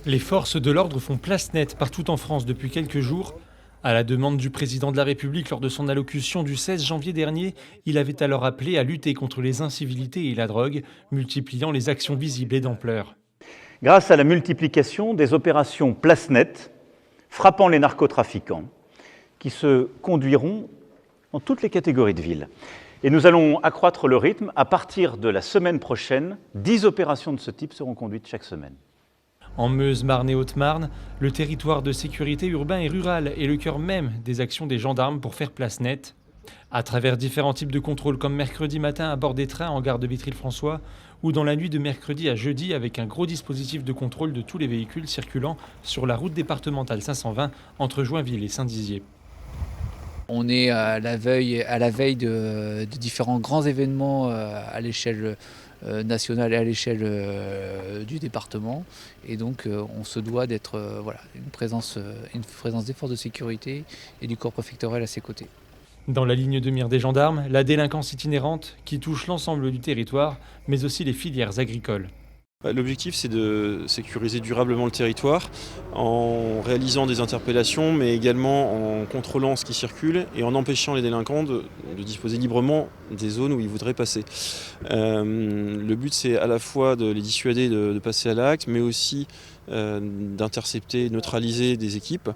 Les forces de l'ordre font place nette partout en France depuis quelques jours. À la demande du président de la République lors de son allocution du 16 janvier dernier, il avait alors appelé à lutter contre les incivilités et la drogue, multipliant les actions visibles et d'ampleur. Grâce à la multiplication des opérations place nette, frappant les narcotrafiquants, qui se conduiront dans toutes les catégories de villes. Et nous allons accroître le rythme. À partir de la semaine prochaine, 10 opérations de ce type seront conduites chaque semaine. En Meuse, Marne et Haute-Marne, le territoire de sécurité urbain et rural est le cœur même des actions des gendarmes pour faire place nette. À travers différents types de contrôles comme mercredi matin à bord des trains en gare de Vitry-le-François ou dans la nuit de mercredi à jeudi avec un gros dispositif de contrôle de tous les véhicules circulant sur la route départementale 520 entre Joinville et Saint-Dizier. On est à la veille de différents grands événements à l'échelle nationale et à l'échelle du département. Et donc on se doit d'être une présence des forces de sécurité et du corps préfectoral à ses côtés. Dans la ligne de mire des gendarmes, la délinquance itinérante qui touche l'ensemble du territoire, mais aussi les filières agricoles. L'objectif, c'est de sécuriser durablement le territoire en réalisant des interpellations, mais également en contrôlant ce qui circule et en empêchant les délinquants de disposer librement des zones où ils voudraient passer. Le but, c'est à la fois de les dissuader de passer à l'acte, mais aussi d'intercepter, neutraliser des équipes.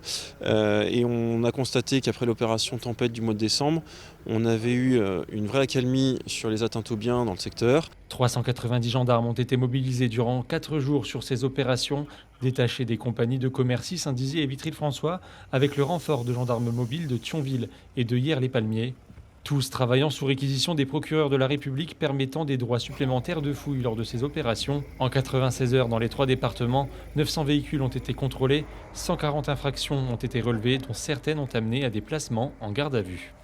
Et on a constaté qu'après l'opération Tempête du mois de décembre, on avait eu une vraie accalmie sur les atteintes aux biens dans le secteur. 390 gendarmes ont été mobilisés durant 4 jours sur ces opérations, détachés des compagnies de Commercy, Saint-Dizier et Vitry-le-François, avec le renfort de gendarmes mobiles de Thionville et de Hyères-les-Palmiers. Tous travaillant sous réquisition des procureurs de la République permettant des droits supplémentaires de fouille lors de ces opérations. En 96 heures dans les 3 départements, 900 véhicules ont été contrôlés, 140 infractions ont été relevées dont certaines ont amené à des placements en garde à vue.